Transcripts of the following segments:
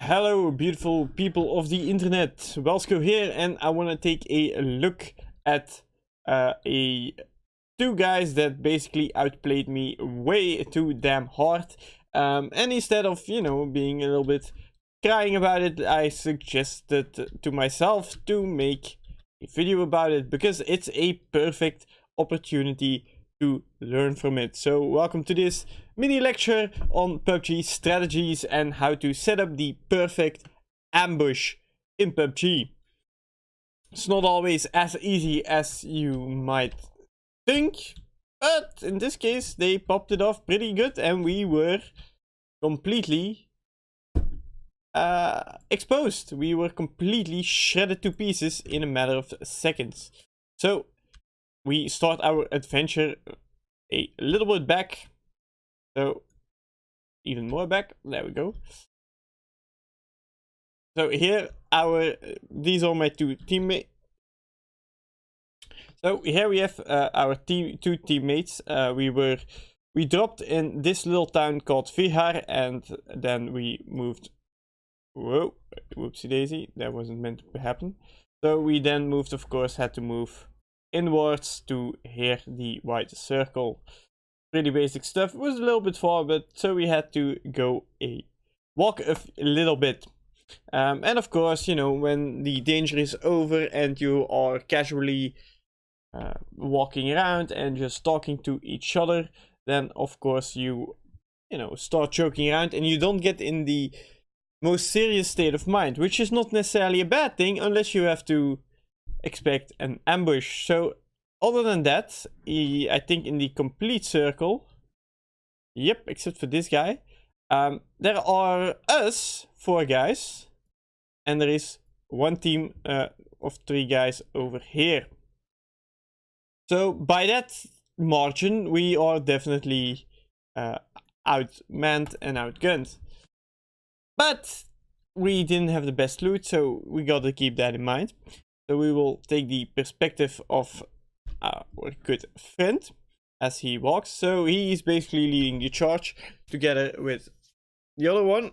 Hello, beautiful people of the internet. Whelsko here, and I want to take a look at two guys that basically outplayed me way too damn hard. And instead of, being a little bit crying about it, I suggested to myself to make a video about it because it's a perfect opportunity to learn from it. So welcome to this mini lecture on PUBG strategies and how to set up the perfect ambush in PUBG. It's not always as easy as you might think, but in this case they popped it off pretty good and we were completely exposed. We were completely shredded to pieces in a matter of seconds. So we start our adventure a little bit back. So even more back. There we go. So here these are my two teammates. So here we have our two teammates. We dropped in this little town called Vihar, and then we moved. Whoa, whoopsie daisy, that wasn't meant to happen. So we then moved, of course, had to move inwards to here, the white circle. Pretty basic stuff. It was a little bit far, but so we had to go walk a little bit. And of course, when the danger is over and you are casually walking around and just talking to each other, then of course you start joking around and you don't get in the most serious state of mind, which is not necessarily a bad thing unless you have to expect an ambush. So other than that, I think in the complete circle, yep, except for this guy, there are us 4 guys, and there is one team of 3 guys over here. So by that margin, we are definitely outmanned and outgunned. But we didn't have the best loot, so we gotta keep that in mind. So we will take the perspective of our good friend as he walks. So he is basically leading the charge together with the other one,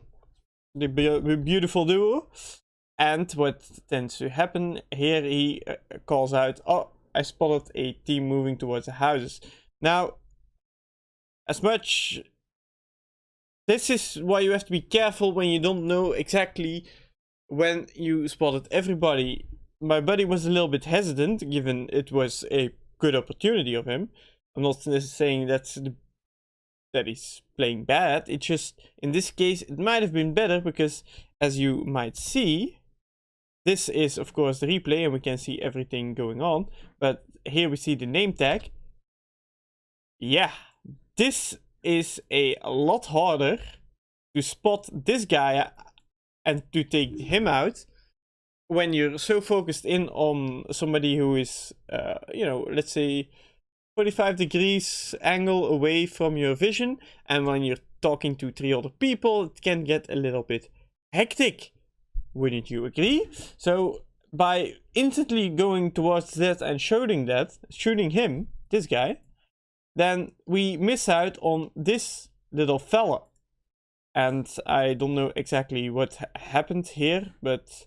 the beautiful duo. And what tends to happen here, he calls out, "Oh, I spotted a team moving towards the houses." Now, this is why you have to be careful when you don't know exactly when you spotted everybody. My buddy was a little bit hesitant, given it was a good opportunity of him. I'm not saying that he's playing bad. It's just, in this case, it might have been better because, as you might see, this is, of course, the replay and we can see everything going on. But here we see the name tag. Yeah, this is a lot harder to spot this guy and to take him out when you're so focused in on somebody who is, let's say 45 degrees angle away from your vision, and when you're talking to 3 other people, it can get a little bit hectic. Wouldn't you agree? So by instantly going towards that and shooting him, this guy, then we miss out on this little fella. And I don't know exactly what happened here, but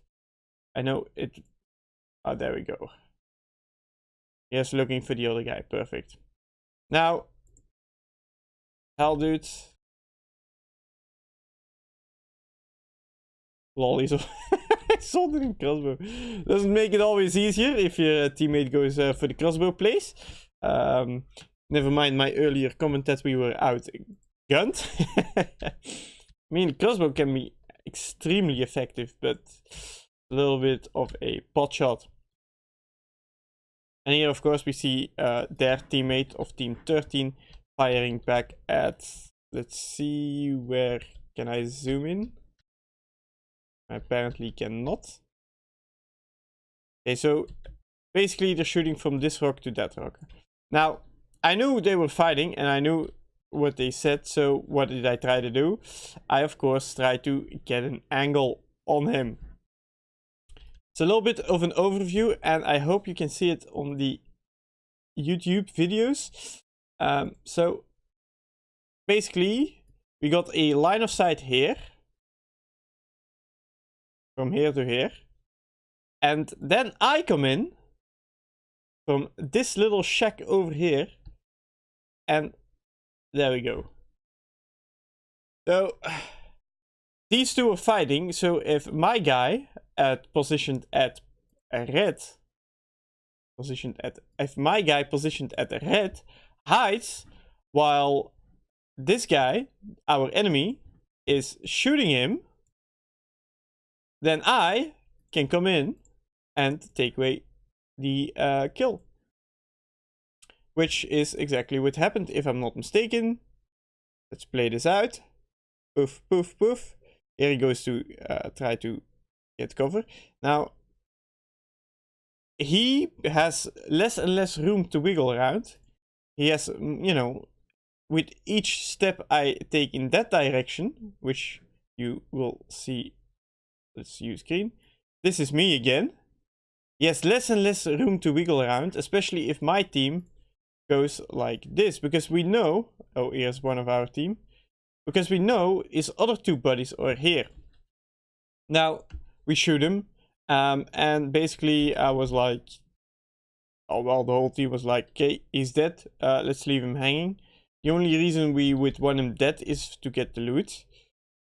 I know it. Oh, there we go. Yes, looking for the other guy. Perfect. Now, hell, dude. Lol, he's assaulted in crossbow. Doesn't make it always easier if your teammate goes for the crossbow place. Never mind my earlier comment that we were outgunned. I mean, crossbow can be extremely effective, but a little bit of a pot shot. And here, of course, we see their teammate of Team 13 firing back at... Let's see, where can I zoom in? I apparently cannot. Okay, so basically they're shooting from this rock to that rock. Now, I knew they were fighting and I knew what they said, so what did I try to do? I, of course, tried to get an angle on him. It's a little bit of an overview and I hope you can see it on the YouTube videos. So basically we got a line of sight here from here to here. And then I come in from this little shack over here. And there we go. So these two are fighting. So if my guy positioned at red hides while this guy, our enemy, is shooting him, then I can come in and take away the kill. Which is exactly what happened, if I'm not mistaken. Let's play this out. Poof, poof, poof. Here he goes to try to get cover. Now, he has less and less room to wiggle around. He has, you know, with each step I take in that direction, which you will see. Let's use green. This is me again. He has less and less room to wiggle around, especially if my team goes like this, because we know, oh, here's one of our team, because we know his other two buddies are here. Now we shoot him, and basically I was like, oh well, the whole team was like, okay, he's dead, let's leave him hanging. The only reason we would want him dead is to get the loot.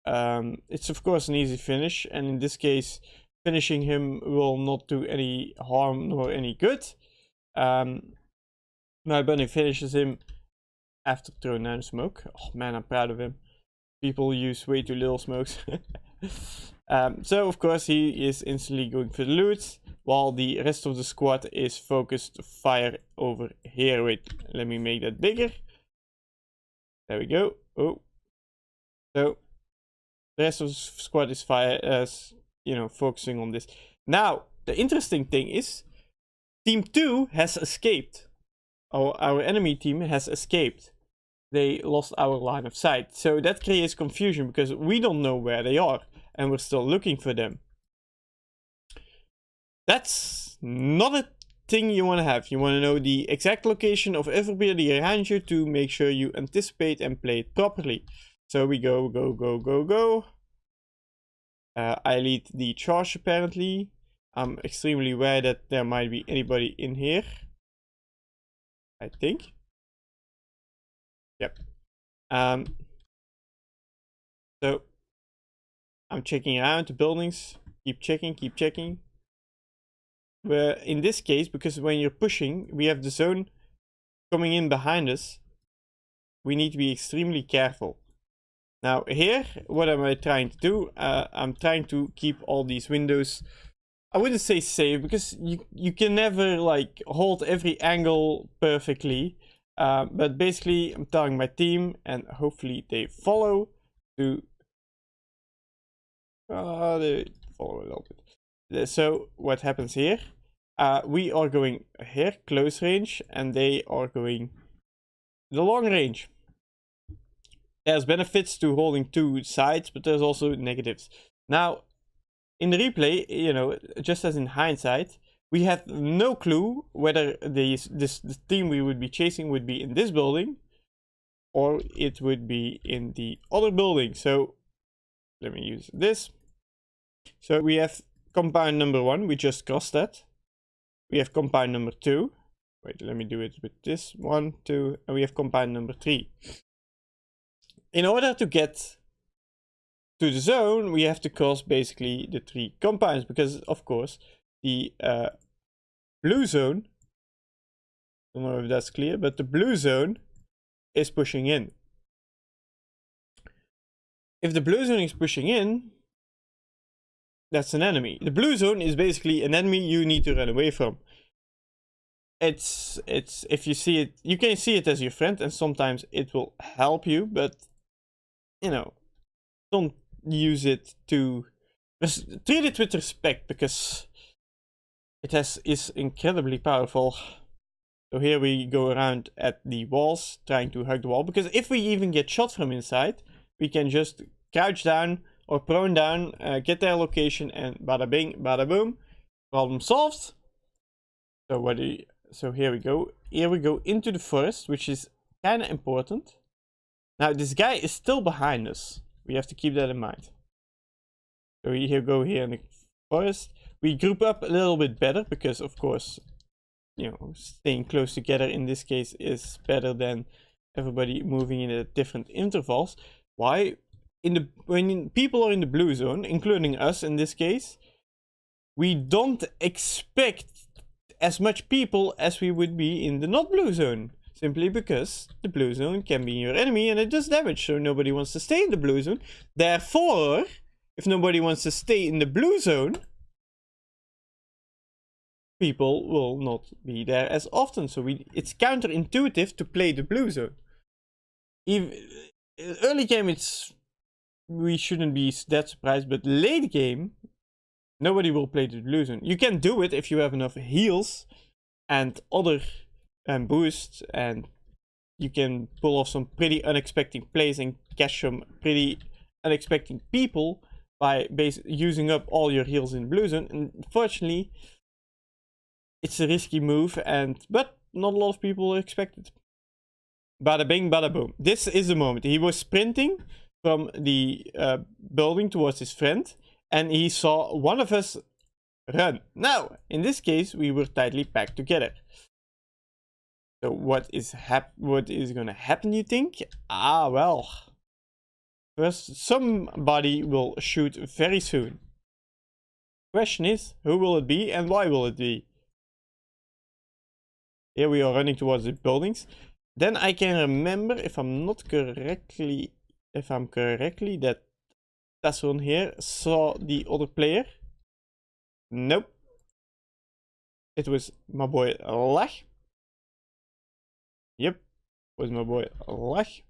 It's of course an easy finish, and in this case finishing him will not do any harm nor any good. My bunny finishes him after throwing down smoke. Oh man, I'm proud of him. People use way too little smokes. So of course he is instantly going for the loot, while the rest of the squad is focused fire over here. Wait, let me make that bigger. There we go. Oh, so the rest of the squad is focusing on this. Now the interesting thing is, Team 2 has escaped. Our enemy team has escaped. They lost our line of sight. So that creates confusion because we don't know where they are and we're still looking for them. That's not a thing you want to have. You want to know the exact location of everybody around you to make sure you anticipate and play it properly. So we go. I lead the charge apparently. I'm extremely aware that there might be anybody in here. I think. Yep. So I'm checking around the buildings. Keep checking. Where in this case, because when you're pushing, we have the zone coming in behind us. We need to be extremely careful. Now here, what am I trying to do? I'm trying to keep all these windows, I wouldn't say safe, because you can never like hold every angle perfectly. But basically I'm telling my team, and hopefully they follow to they follow a little bit. So what happens here? We are going here close range, and they are going the long range. There's benefits to holding two sides, but there's also negatives. Now in the replay, you know, just as in hindsight, we had no clue whether this team we would be chasing would be in this building or it would be in the other building. So let me use this. So we have compound number 1, we just crossed that. We have compound number 2. Wait, let me do it with this 1, 2, and we have compound number 3. In order to get to the zone, we have to cross basically the 3 compounds, because of course the blue zone, I don't know if that's clear, but the blue zone is pushing in. If the blue zone is pushing in, that's an enemy. The blue zone is basically an enemy you need to run away from. It's if you see it, you can see it as your friend, and sometimes it will help you, but you know, don't use it to just treat it with respect, because it is incredibly powerful. So here we go around at the walls, trying to hug the wall, because if we even get shot from inside, we can just crouch down or prone down, get their location, and bada bing, bada boom, problem solved. So here we go. Here we go into the forest, which is kind of important. Now this guy is still behind us. We have to keep that in mind. So we go here in the forest. We group up a little bit better because, of course, you know, staying close together in this case is better than everybody moving in at different intervals. Why? When people are in the blue zone, including us in this case, we don't expect as much people as we would be in the not blue zone. Simply because the blue zone can be your enemy and it does damage, so nobody wants to stay in the blue zone. Therefore, if nobody wants to stay in the blue zone, people will not be there as often. So it's counterintuitive to play the blue zone. Early game, we shouldn't be that surprised, but late game, nobody will play the blue zone. You can do it if you have enough heals and other boosts, and you can pull off some pretty unexpected plays and catch some pretty unexpected people by using up all your heals in blue zone. And unfortunately, it's a risky move, but not a lot of people expect it. Bada bing, bada boom. This is the moment. He was sprinting from the building towards his friend, and he saw one of us run. Now, in this case, we were tightly packed together. So what is gonna happen, you think? Ah, well. First, somebody will shoot very soon. Question is, who will it be and why will it be? Here we are running towards the buildings. Then I can remember, if I'm correctly, that Tasson here saw the other player. Nope. It was my boy Lach. Yep, it was my boy Lach.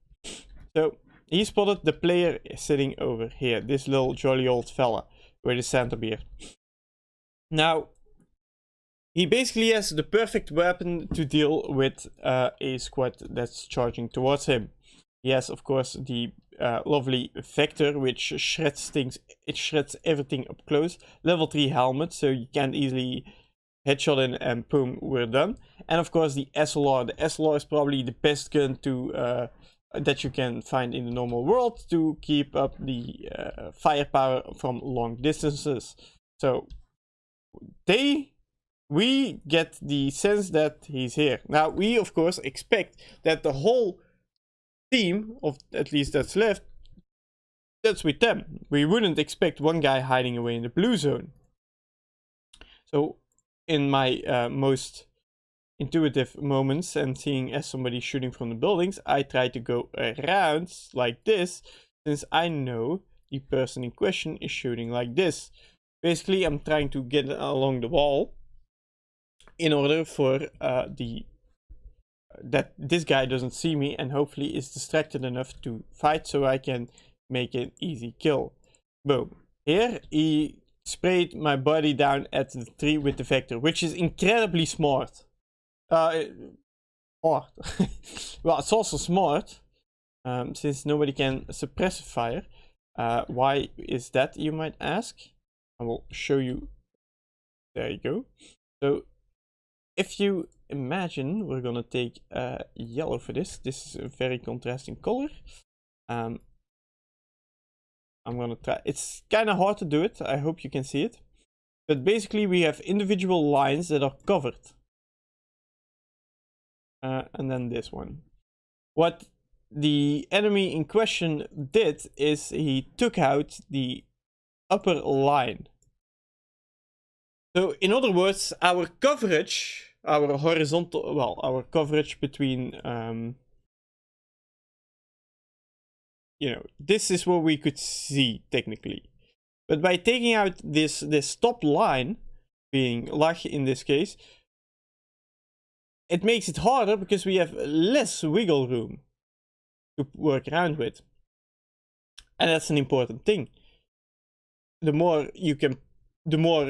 So he spotted the player sitting over here, this little jolly old fella with the Santa beard. Now, he basically has the perfect weapon to deal with a squad that's charging towards him. He has, of course, the lovely Vector, which shreds things. It shreds everything up close. Level 3 helmet, so you can't easily headshot in and boom, we're done. And of course, the SLR. The SLR is probably the best gun to that you can find in the normal world to keep up the firepower from long distances. So we get the sense that he's here. Now, we of course expect that the whole team, of at least that's left, that's with them. We wouldn't expect one guy hiding away in the blue zone. So, in my most intuitive moments and seeing as somebody shooting from the buildings, I try to go around like this, since I know the person in question is shooting like this. Basically, I'm trying to get along the wall in order for that this guy doesn't see me and hopefully is distracted enough to fight so I can make an easy kill. Boom. Here he sprayed my body down at the tree with the Vector, which is incredibly smart. Well, it's also smart since nobody can suppress fire. Why is that, you might ask? I will show you. There you go. So if you imagine, we're gonna take yellow for this. This is a very contrasting color. I'm gonna try. It's kind of hard to do it. I hope you can see it. But basically, we have individual lines that are covered. And then this one. What the enemy in question did is he took out the upper line. So in other words, our coverage, our horizontal, well, our coverage between, you know, this is what we could see technically. But by taking out this top line, being Lach in this case, it makes it harder because we have less wiggle room to work around with. And that's an important thing. The more you can, the more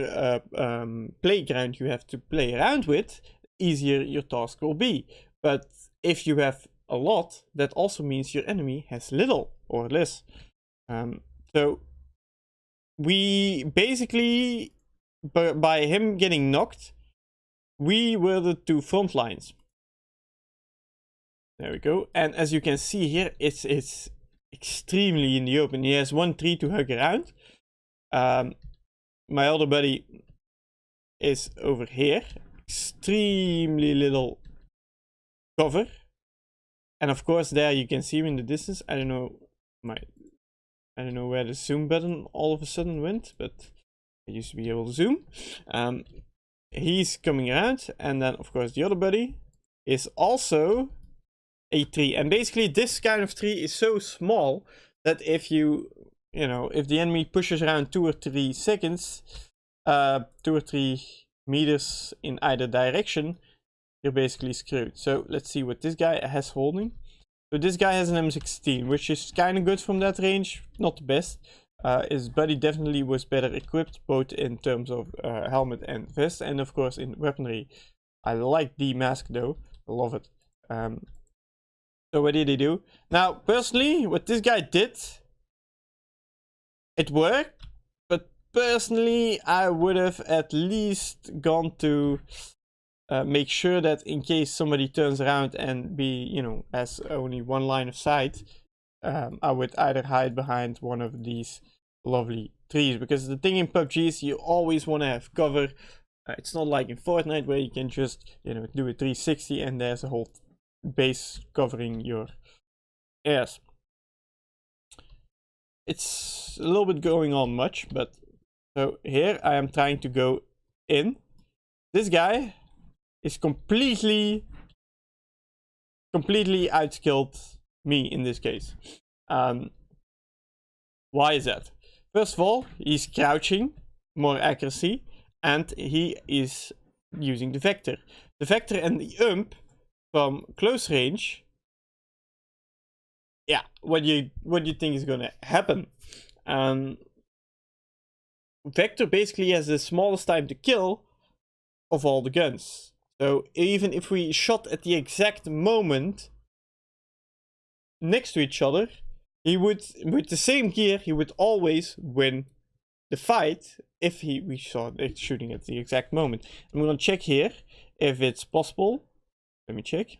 playground you have to play around with, easier your task will be. But if you have a lot, that also means your enemy has little or less. So we basically, by him getting knocked, we were the two front lines. There we go. And as you can see here, it's extremely in the open. He has one tree to hug around. my other buddy is over here. Extremely little cover. And of course there you can see him in the distance. I don't know where the zoom button all of a sudden went, but I used to be able to zoom. He's coming around, and then of course the other buddy is also a tree. And basically this kind of tree is so small that if if the enemy pushes around 2 or 3 seconds, 2 or 3 meters in either direction, you're basically screwed. So let's see what this guy has holding. So this guy has an M16, which is kind of good from that range, not the best. His buddy definitely was better equipped, both in terms of helmet and vest, and of course in weaponry. I like the mask though, I love it. So what did he do? Now, personally, what this guy did, it worked, but personally, I would have at least gone to make sure that in case somebody turns around and has only one line of sight, I would either hide behind one of these lovely trees. Because the thing in PUBG is you always want to have cover. It's not like in Fortnite where you can just do a 360 and there's a whole base covering your ears. It's a little bit going on much, but so here I am trying to go in. This guy is completely outskilled me in this case. Why is that? First of all, he's crouching, more accuracy, and he is using the vector. The vector and the ump from close range. Yeah, what do you think is gonna happen? Vector basically has the smallest time to kill of all the guns. So even if we shot at the exact moment next to each other, he would, with the same gear, he would always win the fight if we saw it shooting at the exact moment. I'm gonna check here if it's possible. Let me check.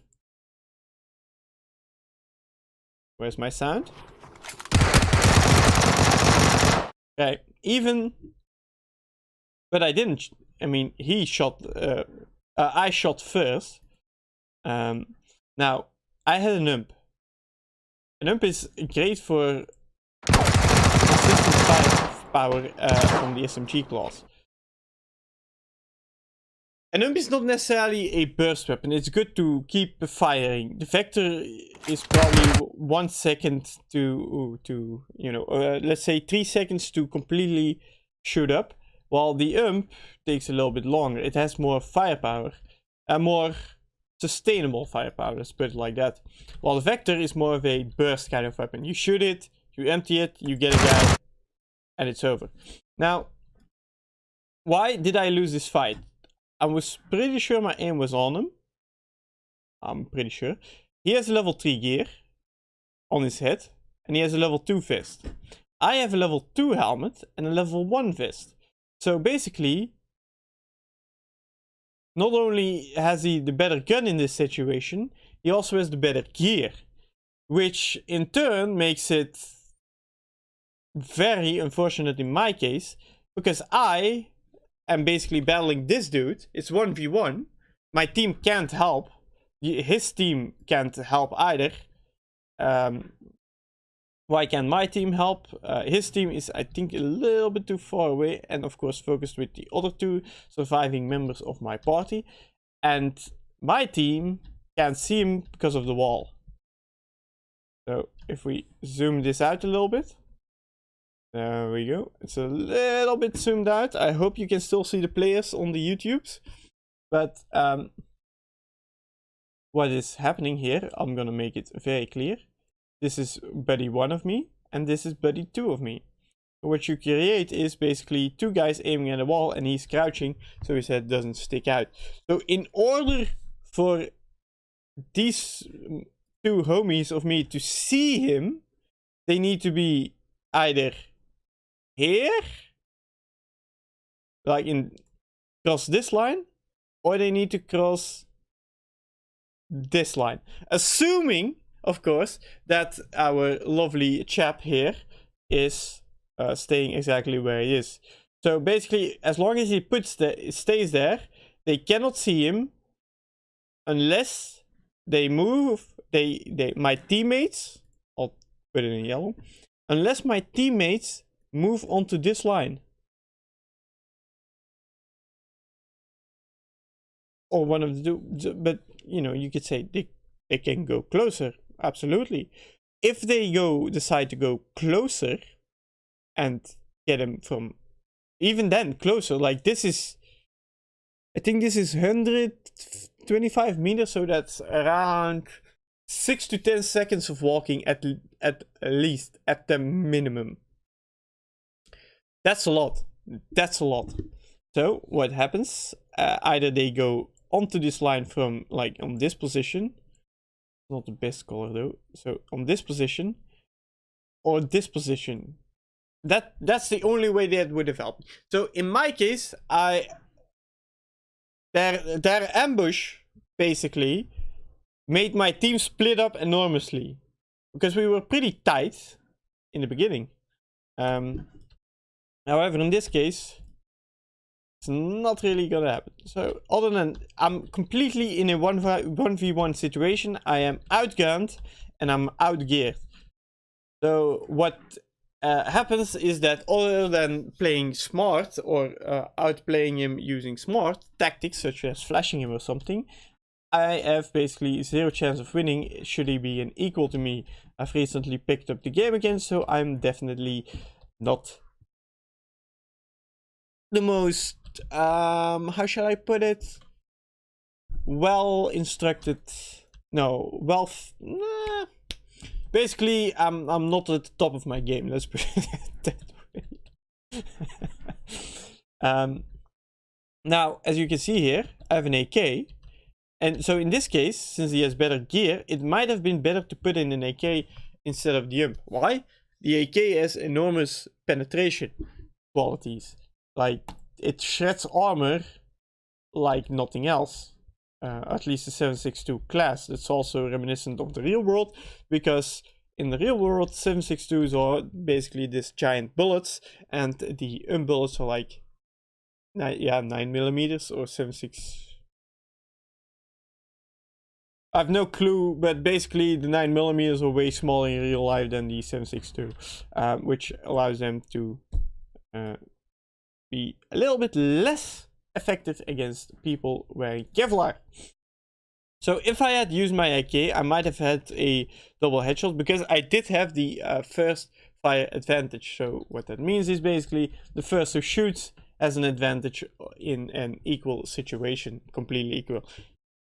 Where's my sound? Okay, but I didn't. I mean, he shot. I shot first. Now I had an ump. An ump is great for consistent firepower from the SMG class. An ump is not necessarily a burst weapon. It's good to keep firing. The vector is probably 1 second to let's say 3 seconds to completely shoot up, while the ump takes a little bit longer. It has more firepower, more sustainable firepower, let's put it like that. While the vector is more of a burst kind of weapon. You shoot it, you empty it, you get a guy, and it's over. Now, why did I lose this fight? I was pretty sure my aim was on him. I'm pretty sure. He has a level 3 gear on his head, and he has a level 2 vest. I have a level 2 helmet and a level 1 vest. So basically, not only has he the better gun in this situation, he also has the better gear. Which in turn makes it very unfortunate in my case, because I am basically battling this dude. It's 1v1. My team can't help. His team can't help either. Why can't my team help? His team is, I think, a little bit too far away, and of course focused with the other 2 surviving members of my party. And my team can't see him because of the wall. So if we zoom this out a little bit. There we go. It's a little bit zoomed out. I hope you can still see the players on the YouTubes. But what is happening here, I'm gonna make it very clear. This is buddy 1 of me, and this is buddy 2 of me. What you create is basically 2 guys aiming at a wall, and he's crouching, so his head doesn't stick out. So in order for these 2 homies of me to see him, they need to be either here, like cross this line, or they need to cross this line. Assuming, of course, that our lovely chap here is staying exactly where he is. So basically, as long as he stays there, they cannot see him unless they move. My teammates, I'll put it in yellow, unless my teammates move onto this line. Or one of the two, but you know, you could say they can go closer, absolutely. If they decide to go closer and get him from even then closer, like this is, I think this is 125 meters, so that's around 6 to 10 seconds of walking at least, at the minimum. That's a lot. That's a lot. So what happens? Either they go onto this line from like on this position, not the best color though. So on this position or this position. That's the only way that would have helped. So in my case, their ambush basically made my team split up enormously because we were pretty tight in the beginning. However, in this case, it's not really gonna happen. So other than I'm completely in a 1v1 situation, I am outgunned and I'm outgeared. So what happens is that other than playing smart or outplaying him using smart tactics such as flashing him or something, I have basically zero chance of winning should he be an equal to me. I've recently picked up the game again, so I'm definitely not the most, how shall I put it? Well instructed. No, nah. Basically, I'm not at the top of my game. Let's put it that way. Now, as you can see here, I have an AK. And so in this case, since he has better gear, it might have been better to put in an AK instead of the UMP. Why? The AK has enormous penetration qualities. Like, it shreds armor like nothing else. At least the 7.62 class. It's also reminiscent of the real world, because in the real world 7.62s are basically these giant bullets, and the bullets are like 9mm or 7.6. I have no clue, but basically the 9mm are way smaller in real life than the 7.62, which allows them to be a little bit less effective against people wearing Kevlar. So if I had used my AK, I might have had a double headshot, because I did have the first fire advantage. So what that means is basically the first who shoots has an advantage in an equal situation, completely equal.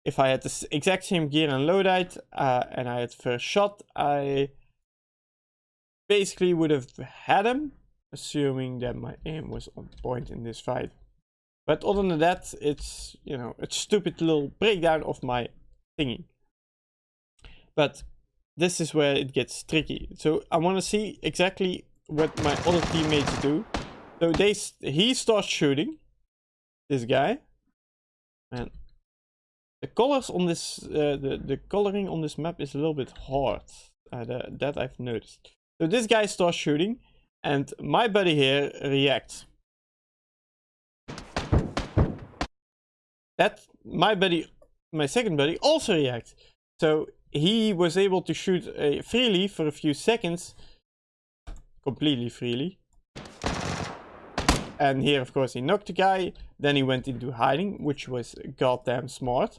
If I had the exact same gear and loadout and I had first shot, I basically would have had him, assuming that my aim was on point in this fight. But other than that, it's, you know, a stupid little breakdown of my thingy. But this is where it gets tricky. So I want to see exactly what my other teammates do. So he starts shooting, this guy, and the colors on this, the coloring on this map is a little bit hard. That I've noticed. So this guy starts shooting, and my buddy here reacts. That my second buddy also reacts. So he was able to shoot freely for a few seconds, completely freely. And here, of course, he knocked the guy. Then he went into hiding, which was goddamn smart.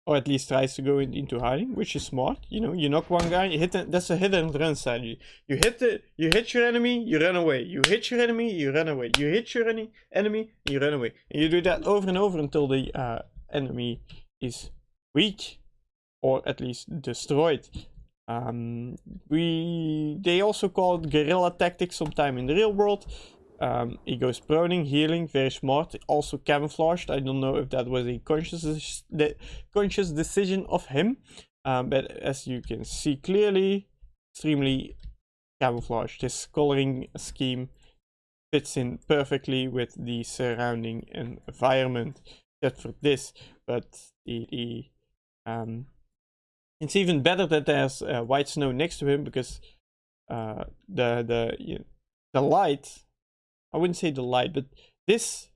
Or at least tries to go into hiding, which is smart. You know, you knock one guy, you hit them. That's a hit and run strategy. You hit your enemy, you run away. You hit your enemy, you run away. You hit your enemy, you run away. And you do that over and over until the enemy is weak, or at least destroyed. They also call it guerrilla tactics sometime in the real world. He goes proning, healing, very smart, also camouflaged. I don't know if that was a conscious decision of him, but as you can see clearly, extremely camouflaged. His coloring scheme fits in perfectly with the surrounding environment, except for this. But it's even better that there's white snow next to him, because the light, I wouldn't say the light, but this,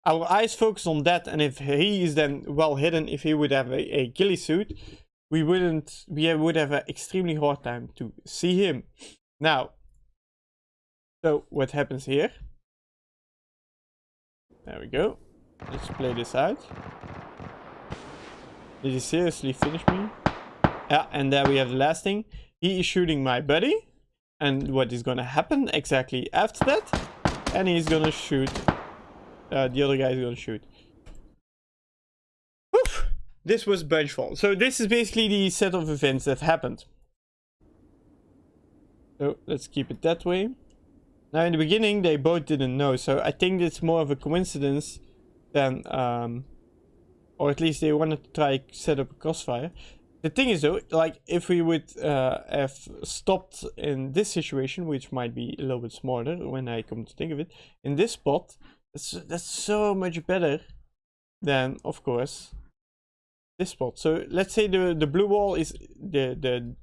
our eyes focus on that, and if he is then well hidden, if he would have a ghillie suit, we would have an extremely hard time to see him. Now, so what happens here? There we go. Let's play this out. Did he seriously finish me? Yeah, and there we have the last thing. He is shooting my buddy. And what is gonna happen exactly after that? And he's gonna shoot. The other guy is gonna shoot. Oof! This was Bunchfall. So this is basically the set of events that happened. So let's keep it that way. Now in the beginning they both didn't know. So I think it's more of a coincidence than... or at least they wanted to try set up a crossfire. The thing is though, like if we would have stopped in this situation, which might be a little bit smarter when I come to think of it, in this spot, that's so much better than, of course, this spot. So let's say the blue wall is the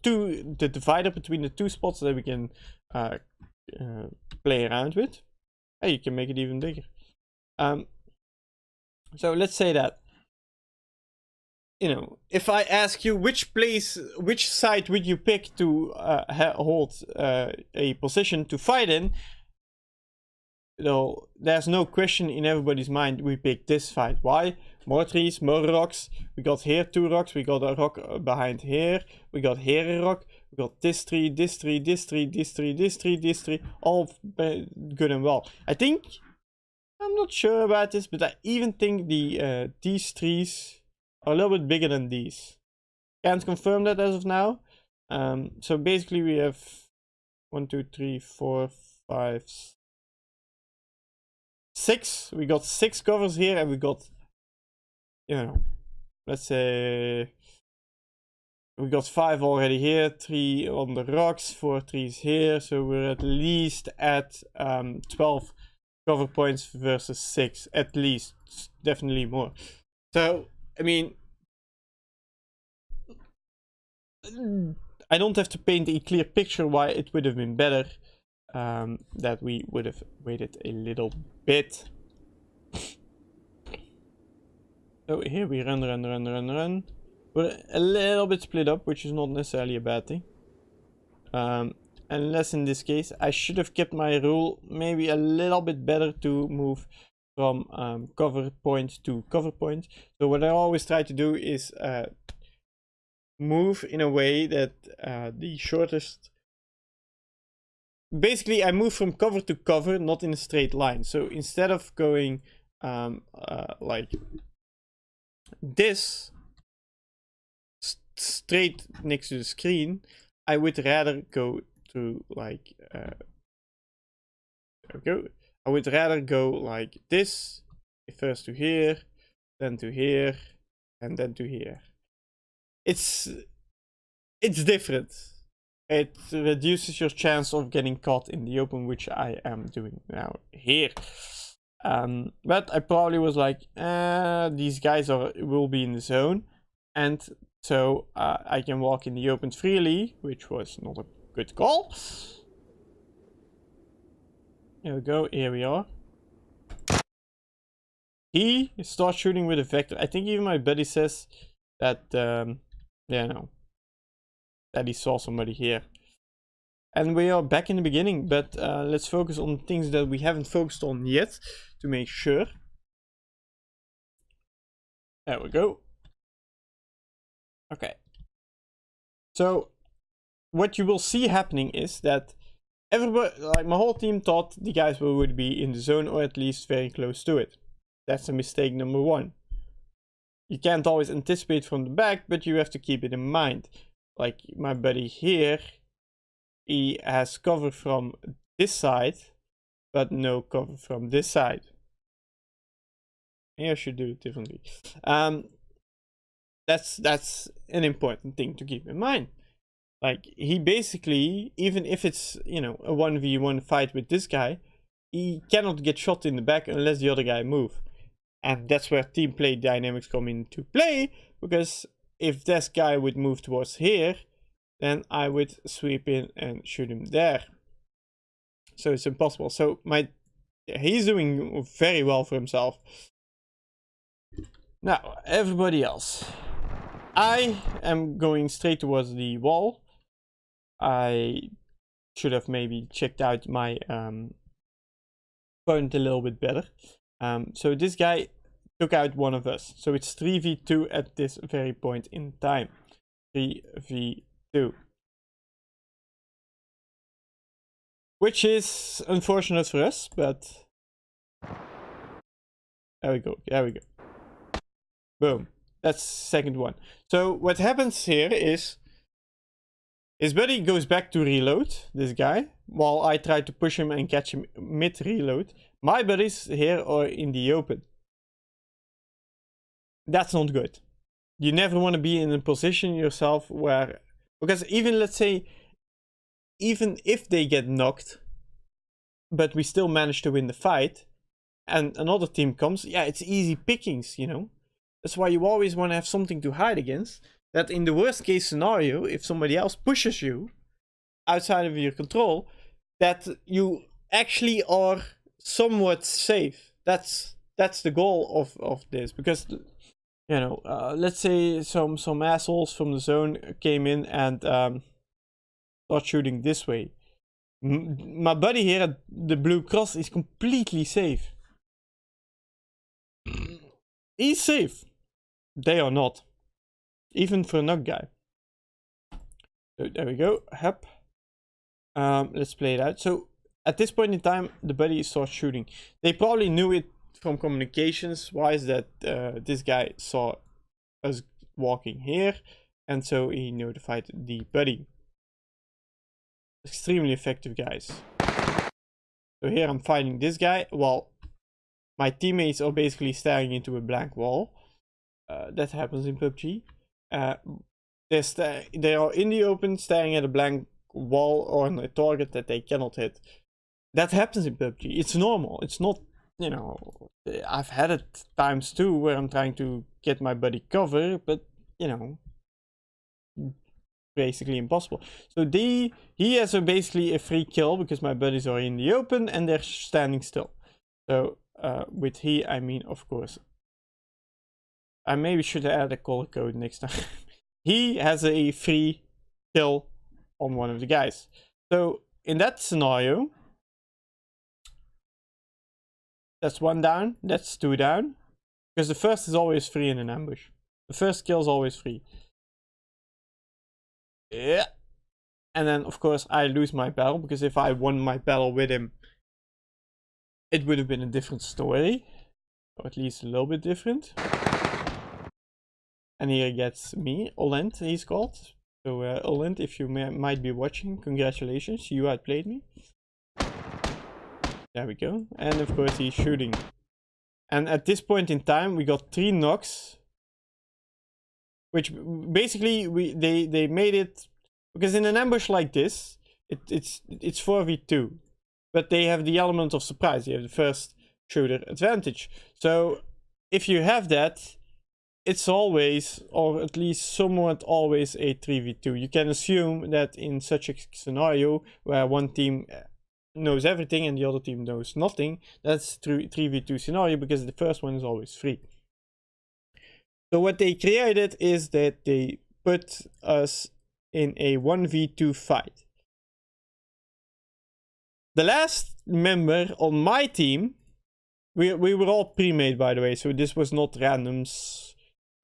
divider between the two spots that we can play around with. Hey, you can make it even bigger. So let's say that, you know, if I ask you which side would you pick to hold a position to fight in, though there's no question in everybody's mind we pick this fight. Why? More trees, more rocks. We got here 2 rocks, we got a rock behind here, we got here a rock, we got this tree, this tree, this tree, this tree, this tree, this tree, all good and well. I think, I'm not sure about this, but I even think these trees are a little bit bigger than these. Can't confirm that as of now. So basically we have 1, 2, 3, 4, 5, 6. We got 6 covers here, and we got, you know, let's say we got 5 already here, 3 on the rocks, 4 trees here. So we're at least at 12 cover points versus 6, at least, definitely more. So I mean, I don't have to paint a clear picture why it would have been better that we would have waited a little bit. So here we run. We're a little bit split up, which is not necessarily a bad thing. Unless in this case, I should have kept my rule maybe a little bit better to move from cover point to cover point. So what I always try to do is move in a way that the shortest... Basically, I move from cover to cover, not in a straight line. So instead of going like this, straight next to the screen, I would rather go to like... there we go. I would rather go like this, first to here, then to here, and then to here. It's different. It reduces your chance of getting caught in the open, which I am doing now here. But I probably was like, these guys will be in the zone, and so I can walk in the open freely, which was not a good call. Here we go, here we are. He starts shooting with a vector. I think even my buddy says that, yeah, no, that he saw somebody here. And we are back in the beginning, but let's focus on things that we haven't focused on yet to make sure. There we go. Okay. So what you will see happening is that everybody, like my whole team, thought the guys would be in the zone, or at least very close to it. That's a mistake number 1. You can't always anticipate from the back, but you have to keep it in mind. Like my buddy here, he has cover from this side, but no cover from this side. Maybe I should do it differently. That's an important thing to keep in mind. Like, he basically, even if it's, you know, a 1v1 fight with this guy, he cannot get shot in the back unless the other guy moves. And that's where team play dynamics come into play, because if this guy would move towards here, then I would sweep in and shoot him there. so it's impossible. So he's doing very well for himself. Now, everybody else. I am going straight towards the wall. I should have maybe checked out my opponent a little bit better. So this guy took out one of us. So it's 3v2 at this very point in time. 3v2. Which is unfortunate for us, but there we go. There we go. Boom. That's second one. So what happens here is his buddy goes back to reload, this guy, while I try to push him and catch him mid-reload. My buddies here are in the open. That's not good. You never want to be in a position yourself where... Because even, let's say, even if they get knocked, but we still manage to win the fight, and another team comes, yeah, it's easy pickings, you know. That's why you always want to have something to hide against. That in the worst case scenario, if somebody else pushes you outside of your control, that you actually are somewhat safe. That's the goal of this. Because, you know, let's say some assholes from the zone came in and start shooting this way. My buddy here at the blue cross is completely safe. He's safe. They are not. Even for a knock guy. So there we go. Hup. Let's play it out. So at this point in time, the buddy starts shooting. They probably knew it from communications wise that this guy saw us walking here. And so he notified the buddy. Extremely effective, guys. So here I'm fighting this guy while my teammates are basically staring into a blank wall. That happens in PUBG. They are in the open staring at a blank wall or on a target that they cannot hit. That happens in PUBG. It's normal. It's not, you know, I've had it times too where I'm trying to get my buddy cover, but, you know, basically impossible. So he has basically a free kill because my buddies are in the open and they're standing still. So with he, I mean, of course, I maybe should add a color code next time. He has a free kill on one of the guys. So in that scenario, that's one down, that's two down. Because the first is always free in an ambush. The first kill is always free. Yeah. And then, of course, I lose my battle. Because if I won my battle with him, it would have been a different story. Or at least a little bit different. And here gets me, Olent, he's called. So, Olent, if you might be watching, congratulations, you outplayed me. There we go. And of course, he's shooting. And at this point in time, we got 3 knocks. Which basically, they made it... Because in an ambush like this, it's 4v2. But they have the element of surprise. You have the first shooter advantage. So, if you have that... It's always, or at least somewhat always, a 3v2. You can assume that in such a scenario where one team knows everything and the other team knows nothing, that's 3v2 scenario because the first one is always free. So what they created is that they put us in a 1v2 fight. The last member on my team, we were all pre-made by the way, so this was not randoms.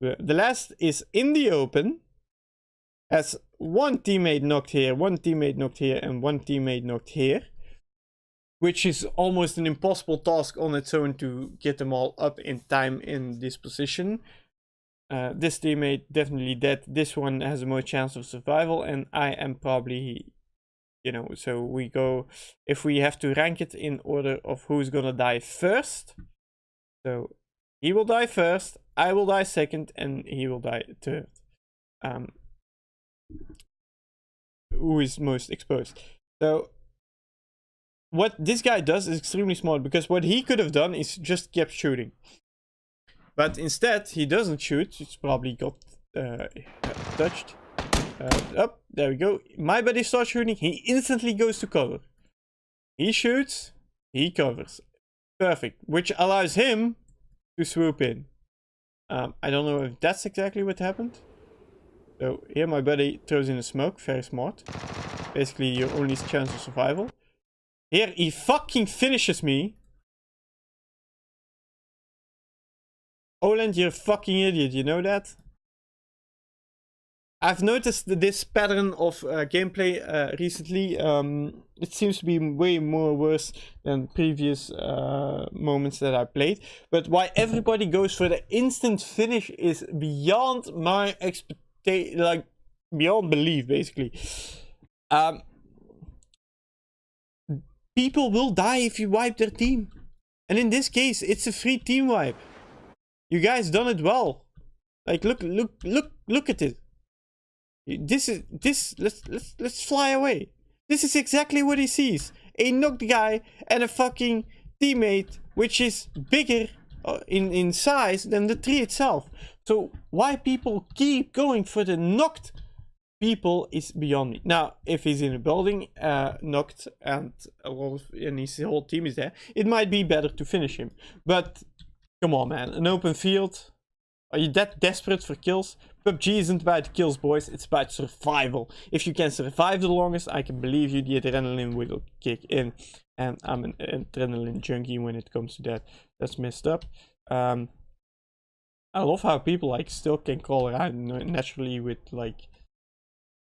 The last is in the open, has one teammate knocked here, one teammate knocked here, and one teammate knocked here. Which is almost an impossible task on its own to get them all up in time in this position. This teammate definitely dead. This one has a more chance of survival, and I am probably, you know, so we go, if we have to rank it in order of who's gonna die first. So he will die first, I will die second, and he will die third. Who is most exposed. So what this guy does is extremely smart, because what he could have done is just kept shooting. But instead, he doesn't shoot. It's probably got touched. Up, there we go. My buddy starts shooting. He instantly goes to cover. He shoots, he covers. Perfect. Which allows him to swoop in. I don't know if that's exactly what happened. So here my buddy throws in a smoke. Very smart. Basically your only chance of survival. Here he fucking finishes me. Oland, you're a fucking idiot. You know that? I've noticed this pattern of gameplay recently. It seems to be way more worse than previous moments that I played. But why everybody goes for the instant finish is beyond my expectation, like beyond belief, basically. People will die if you wipe their team, and in this case, it's a free team wipe. You guys done it well. Like look at it. Let's fly away. This is exactly what he sees. A knocked guy and a fucking teammate which is bigger in size than the tree itself. So why people keep going for the knocked people is beyond me. Now, if he's in a building knocked and his whole team is there, it might be better to finish him. But come on, man, an open field. Are you that desperate for kills? PUBG isn't about kills, boys. It's about survival. If you can survive the longest, I can believe you, the adrenaline will kick in. And I'm an adrenaline junkie when it comes to that. That's messed up. I love how people like still can crawl around naturally with like,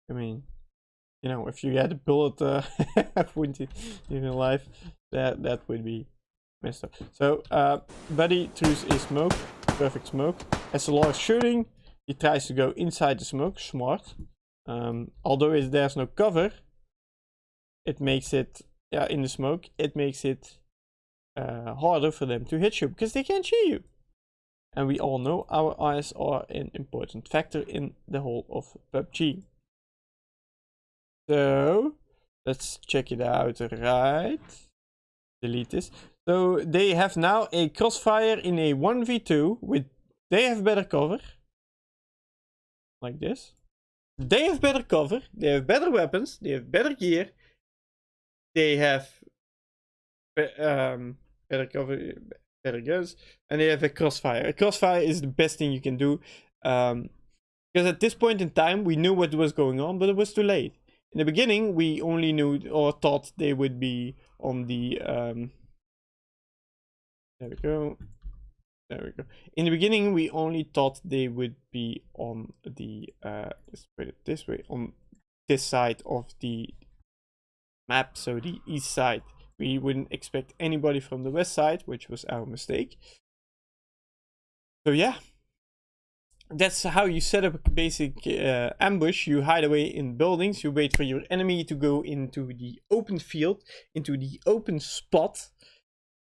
I mean, you know, if you had a bullet wound in your life, that would be messed up. So buddy throws a smoke. Perfect smoke. SLR is shooting. He tries to go inside the smoke. Smart. Although there's no cover, it makes it, yeah, in the smoke, it makes it harder for them to hit you because they can't see you. And we all know our eyes are an important factor in the whole of PUBG. So let's check it out. Right. Delete this. So they have now a crossfire in a 1v2 with, they have better cover. Like this. They have better cover, they have better weapons, they have better gear. They have better cover, better guns, and they have a crossfire. A crossfire is the best thing you can do. Because at this point in time, we knew what was going on, but it was too late. In the beginning, we only knew or thought they would be on the there we go. There we go. In the beginning, we only thought they would be on the let's put it this way, on this side of the map, so the east side. We wouldn't expect anybody from the west side, which was our mistake. So yeah, that's how you set up a basic ambush. You hide away in buildings, you wait for your enemy to go into the open field, into the open spot,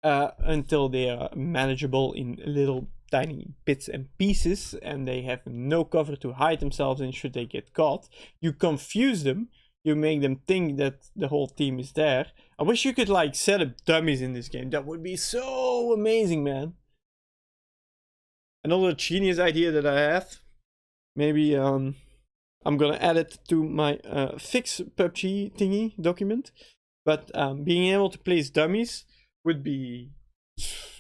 until they are manageable in little tiny bits and pieces, and they have no cover to hide themselves in should they get caught. You confuse them, you make them think that the whole team is there. I wish you could like set up dummies in this game. That would be so amazing, man. Another genius idea that I have, maybe I'm gonna add it to my fix PUBG thingy document, but being able to place dummies would be,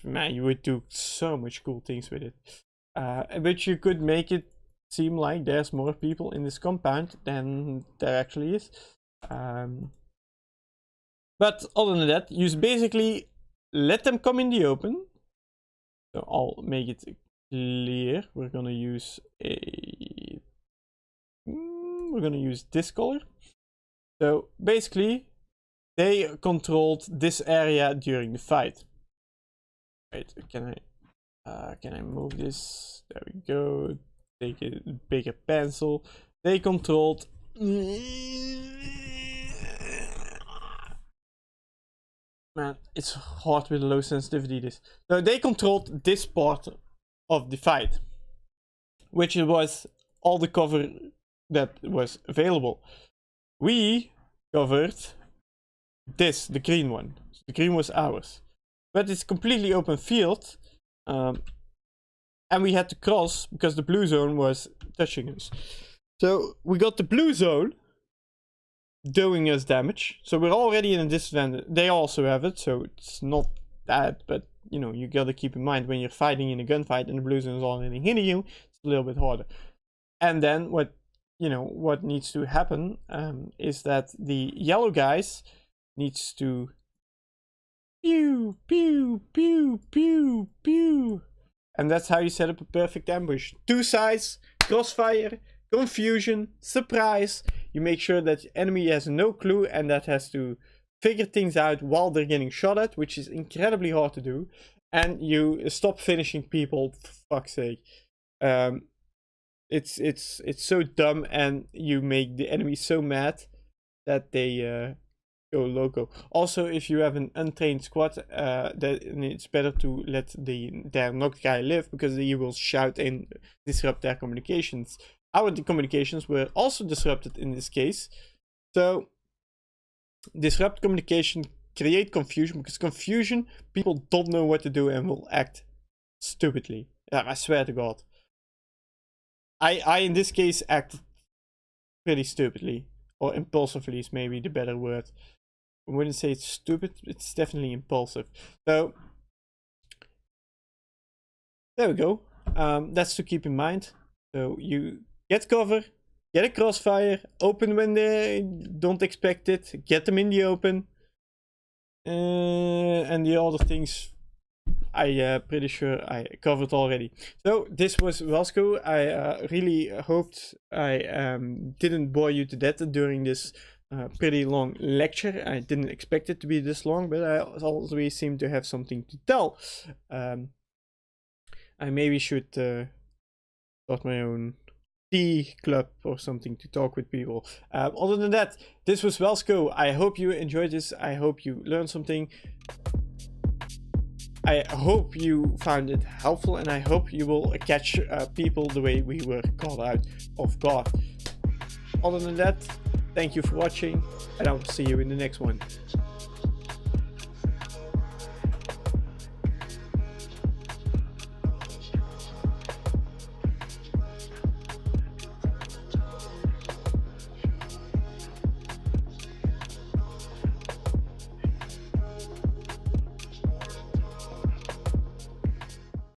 man, you would do so much cool things with it. But you could make it seem like there's more people in this compound than there actually is. But other than that, you basically let them come in the open. So I'll make it clear. We're gonna use this color. So basically, they controlled this area during the fight. Wait, can I move this? There we go. Take a bigger pencil. They controlled. Man, it's hard with low sensitivity. So they controlled this part of the fight, which was all the cover that was available. We covered this, the green one. So the green was ours, but it's completely open field, and we had to cross because the blue zone was touching us. So we got the blue zone, doing us damage. So we're already in a disadvantage. They also have it, so it's not that, but you know, you gotta keep in mind when you're fighting in a gunfight and the blue zone is already hitting you, it's a little bit harder. And then what, you know, what needs to happen is that the yellow guys needs to pew, pew, pew, pew, pew. And that's how you set up a perfect ambush. 2 sides, crossfire, confusion, surprise. You make sure that the enemy has no clue and that has to figure things out while they're getting shot at, which is incredibly hard to do. And you stop finishing people, for fuck's sake. It's so dumb, and you make the enemy so mad that they go loco. Also, if you have an untrained squad, it's better to let their knocked guy live, because he will shout and disrupt their communications. Our communications were also disrupted in this case. So disrupt communication, create confusion, because confusion, people don't know what to do and will act stupidly. Yeah, I swear to God. I in this case acted pretty stupidly, or impulsively is maybe the better word. I wouldn't say it's stupid, it's definitely impulsive. So there we go. That's to keep in mind. So you get cover, get a crossfire, open when they don't expect it, get them in the open, and the other things pretty sure I covered already. So this was Whelsko. I really hoped I didn't bore you to death during this pretty long lecture. I didn't expect it to be this long, but I always seem to have something to tell. I maybe should start my own tea club or something to talk with people. Other than that, this was Whelsko. I hope you enjoyed this. I hope you learned something. I hope you found it helpful, and I hope you will catch people the way we were caught out of guard. Other than that, thank you for watching, and I will see you in the next one.